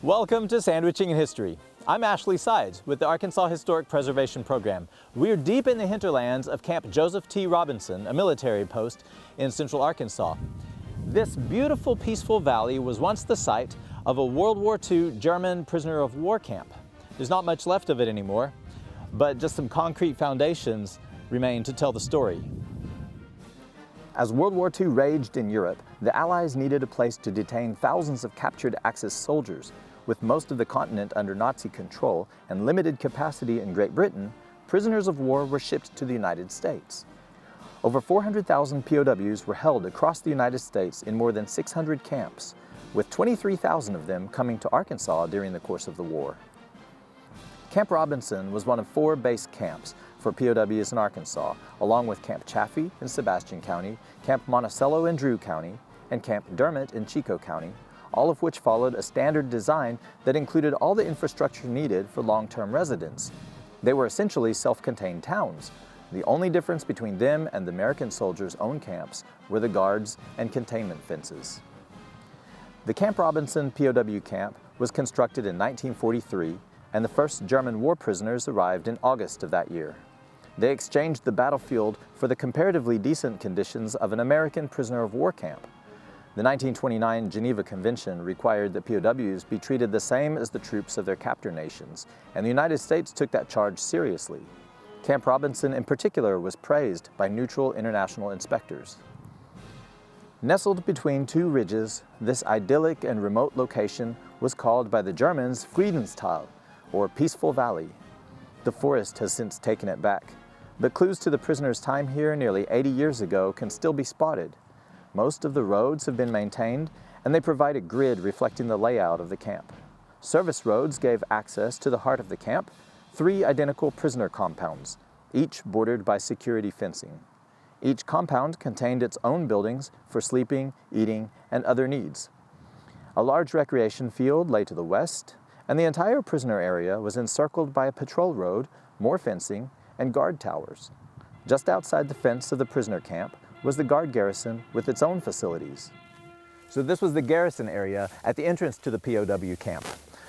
Welcome to Sandwiching in History. I'm Ashley Sides with the Arkansas Historic Preservation Program. We're deep in the hinterlands of Camp Joseph T. Robinson, a military post in central Arkansas. This beautiful, peaceful valley was once the site of a World War II German prisoner of war camp. There's not much left of it anymore, but just some concrete foundations remain to tell the story. As World War II raged in Europe, the Allies needed a place to detain thousands of captured Axis soldiers. With most of the continent under Nazi control and limited capacity in Great Britain, prisoners of war were shipped to the United States. Over 400,000 POWs were held across the United States in more than 600 camps, with 23,000 of them coming to Arkansas during the course of the war. Camp Robinson was one of 4 base camps for POWs in Arkansas, along with Camp Chaffee in Sebastian County, Camp Monticello in Drew County, and Camp Dermott in Chico County, all of which followed a standard design that included all the infrastructure needed for long-term residence. They were essentially self-contained towns. The only difference between them and the American soldiers' own camps were the guards and containment fences. The Camp Robinson POW camp was constructed in 1943, and the first German war prisoners arrived in August of that year. They exchanged the battlefield for the comparatively decent conditions of an American prisoner of war camp. The 1929 Geneva Convention required that POWs be treated the same as the troops of their captor nations, and the United States took that charge seriously. Camp Robinson in particular was praised by neutral international inspectors. Nestled between 2 ridges, this idyllic and remote location was called by the Germans Friedenstal, or Peaceful Valley. The forest has since taken it back, but clues to the prisoners' time here nearly 80 years ago can still be spotted. Most of the roads have been maintained, and they provide a grid reflecting the layout of the camp. Service roads gave access to the heart of the camp, 3 identical prisoner compounds, each bordered by security fencing. Each compound contained its own buildings for sleeping, eating, and other needs. A large recreation field lay to the west, and the entire prisoner area was encircled by a patrol road, more fencing, and guard towers. Just outside the fence of the prisoner camp was the guard garrison with its own facilities. So this was the garrison area at the entrance to the POW camp.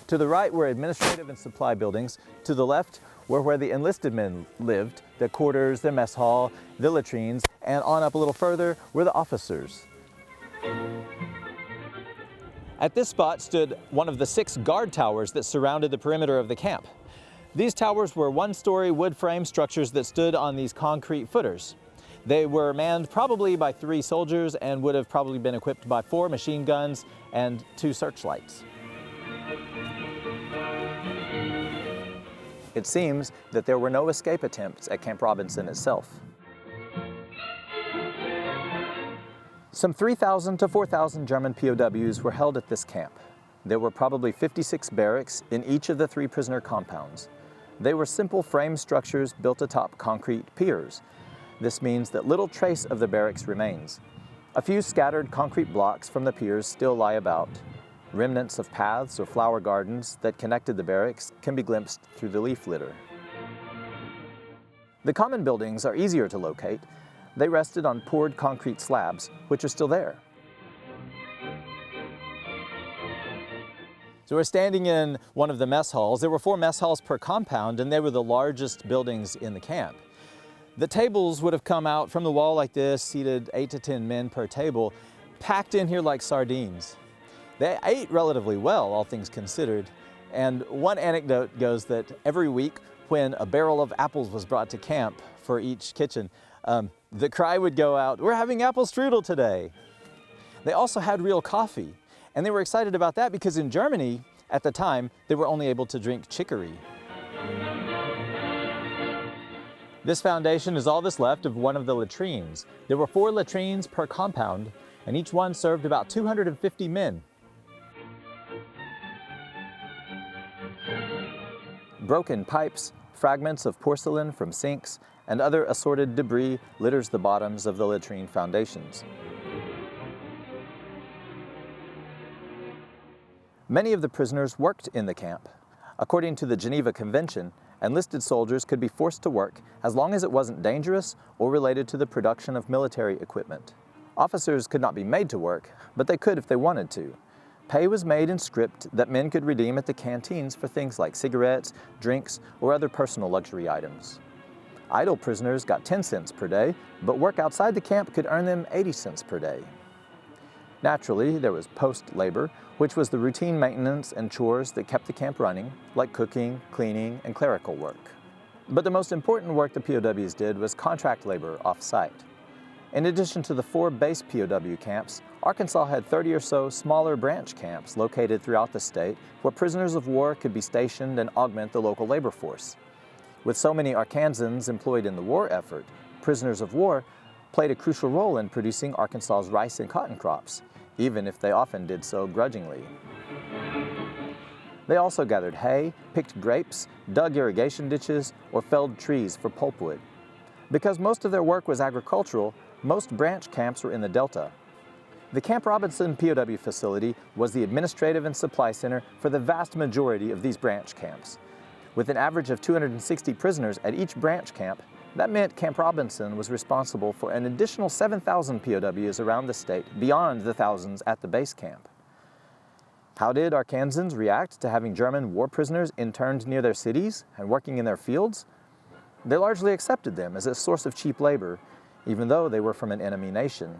To the right were administrative and supply buildings. To the left were where the enlisted men lived, their quarters, their mess hall, the latrines, and on up a little further were the officers. At this spot stood one of the 6 guard towers that surrounded the perimeter of the camp. These towers were 1-story wood frame structures that stood on these concrete footers. They were manned probably by 3 soldiers and would have probably been equipped by 4 machine guns and 2 searchlights. It seems that there were no escape attempts at Camp Robinson itself. Some 3,000 to 4,000 German POWs were held at this camp. There were probably 56 barracks in each of the 3 prisoner compounds. They were simple frame structures built atop concrete piers. This means that little trace of the barracks remains. A few scattered concrete blocks from the piers still lie about. Remnants of paths or flower gardens that connected the barracks can be glimpsed through the leaf litter. The common buildings are easier to locate. They rested on poured concrete slabs, which are still there. So we're standing in one of the mess halls. There were 4 mess halls per compound, and they were the largest buildings in the camp. The tables would have come out from the wall like this, seated 8 to 10 men per table, packed in here like sardines. They ate relatively well, all things considered. And one anecdote goes that every week when a barrel of apples was brought to camp for each kitchen, the cry would go out, "We're having apple strudel today." They also had real coffee, and they were excited about that because in Germany, at the time, they were only able to drink chicory. This foundation is all that's left of one of the latrines. There were 4 latrines per compound, and each one served about 250 men. Broken pipes, fragments of porcelain from sinks, and other assorted debris litters the bottoms of the latrine foundations. Many of the prisoners worked in the camp. According to the Geneva Convention, enlisted soldiers could be forced to work as long as it wasn't dangerous or related to the production of military equipment. Officers could not be made to work, but they could if they wanted to. Pay was made in script that men could redeem at the canteens for things like cigarettes, drinks, or other personal luxury items. Idle prisoners got 10 cents per day, but work outside the camp could earn them 80 cents per day. Naturally, there was post labor, which was the routine maintenance and chores that kept the camp running, like cooking, cleaning, and clerical work. But the most important work the POWs did was contract labor off-site. In addition to the 4 base POW camps, Arkansas had 30 or so smaller branch camps located throughout the state where prisoners of war could be stationed and augment the local labor force. With so many Arkansans employed in the war effort, prisoners of war played a crucial role in producing Arkansas's rice and cotton crops, even if they often did so grudgingly. They also gathered hay, picked grapes, dug irrigation ditches, or felled trees for pulpwood. Because most of their work was agricultural, most branch camps were in the Delta. The Camp Robinson POW facility was the administrative and supply center for the vast majority of these branch camps. With an average of 260 prisoners at each branch camp, that meant Camp Robinson was responsible for an additional 7,000 POWs around the state beyond the thousands at the base camp. How did Arkansans react to having German war prisoners interned near their cities and working in their fields? They largely accepted them as a source of cheap labor, even though they were from an enemy nation.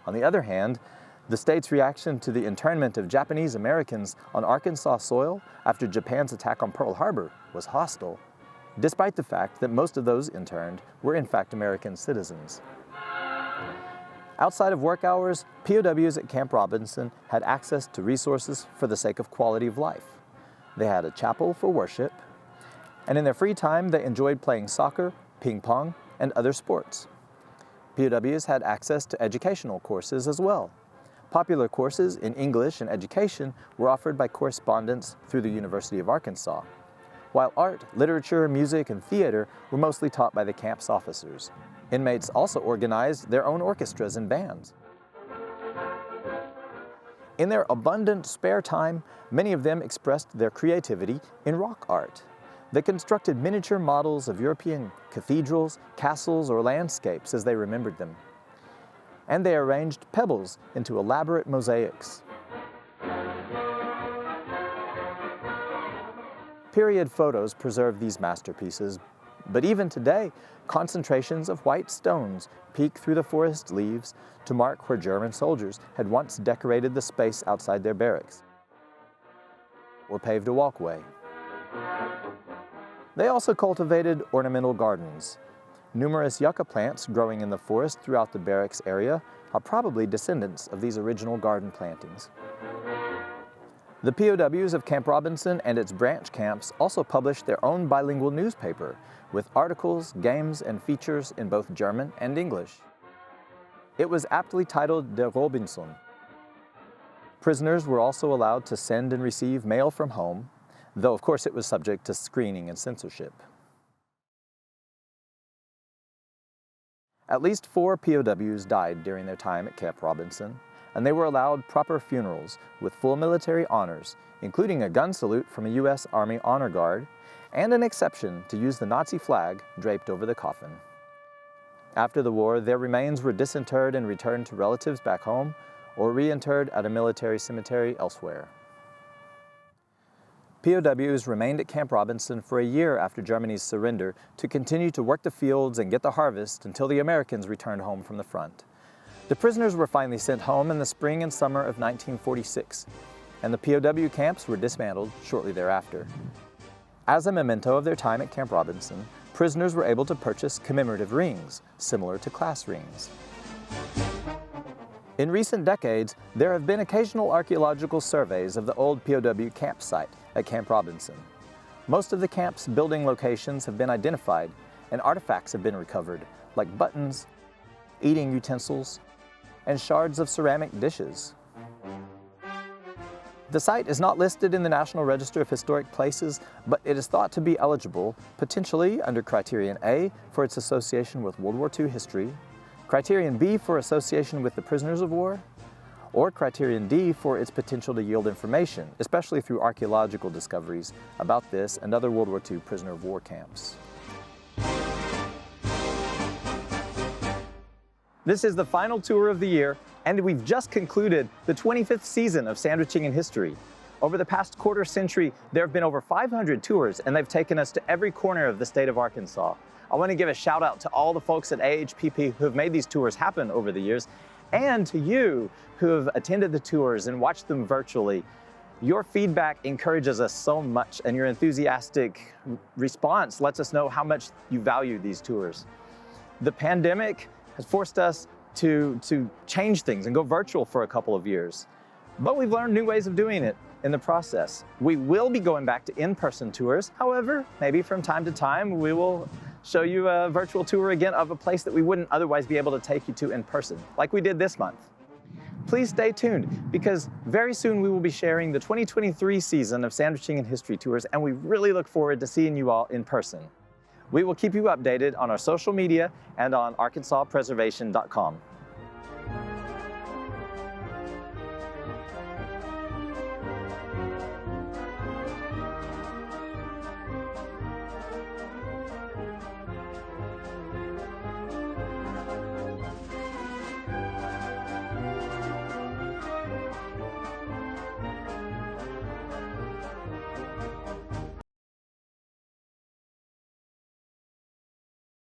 On the other hand, the state's reaction to the internment of Japanese Americans on Arkansas soil after Japan's attack on Pearl Harbor was hostile, despite the fact that most of those interned were in fact American citizens. Outside of work hours, POWs at Camp Robinson had access to resources for the sake of quality of life. They had a chapel for worship, and in their free time they enjoyed playing soccer, ping pong, and other sports. POWs had access to educational courses as well. Popular courses in English and education were offered by correspondence through the University of Arkansas, while art, literature, music, and theater were mostly taught by the camp's officers. Inmates also organized their own orchestras and bands. In their abundant spare time, many of them expressed their creativity in rock art. They constructed miniature models of European cathedrals, castles, or landscapes as they remembered them. And they arranged pebbles into elaborate mosaics. Period photos preserve these masterpieces, but even today, concentrations of white stones peek through the forest leaves to mark where German soldiers had once decorated the space outside their barracks or paved a walkway. They also cultivated ornamental gardens. Numerous yucca plants growing in the forest throughout the barracks area are probably descendants of these original garden plantings. The POWs of Camp Robinson and its branch camps also published their own bilingual newspaper with articles, games, and features in both German and English. It was aptly titled Der Robinson. Prisoners were also allowed to send and receive mail from home, though of course it was subject to screening and censorship. At least 4 POWs died during their time at Camp Robinson, and they were allowed proper funerals with full military honors, including a gun salute from a U.S. Army Honor Guard, and an exception to use the Nazi flag draped over the coffin. After the war, their remains were disinterred and returned to relatives back home, or reinterred at a military cemetery elsewhere. POWs remained at Camp Robinson for a year after Germany's surrender to continue to work the fields and get the harvest until the Americans returned home from the front. The prisoners were finally sent home in the spring and summer of 1946, and the POW camps were dismantled shortly thereafter. As a memento of their time at Camp Robinson, prisoners were able to purchase commemorative rings, similar to class rings. In recent decades, there have been occasional archaeological surveys of the old POW campsite at Camp Robinson. Most of the camp's building locations have been identified, and artifacts have been recovered, like buttons, eating utensils, and shards of ceramic dishes. The site is not listed in the National Register of Historic Places, but it is thought to be eligible, potentially under Criterion A for its association with World War II history, Criterion B for association with the prisoners of war, or Criterion D for its potential to yield information, especially through archaeological discoveries about this and other World War II prisoner of war camps. This is the final tour of the year And we've just concluded the 25th season of Sandwiching in History. Over the past quarter century, there have been over 500 tours, and they've taken us to every corner of the state of Arkansas. I want to give a shout out to all the folks at AHPP who have made these tours happen over the years, and to you who have attended the tours and watched them virtually. Your feedback encourages us so much, and your enthusiastic response lets us know how much you value these tours. The pandemic has forced us to change things and go virtual for a couple of years, but we've learned new ways of doing it in the process. We will be going back to in-person tours. However, maybe from time to time, we will show you a virtual tour again of a place that we wouldn't otherwise be able to take you to in person, like we did this month. Please stay tuned, because very soon we will be sharing the 2023 season of Sandwiching in History tours, and we really look forward to seeing you all in person. We will keep you updated on our social media and on arkansaspreservation.com.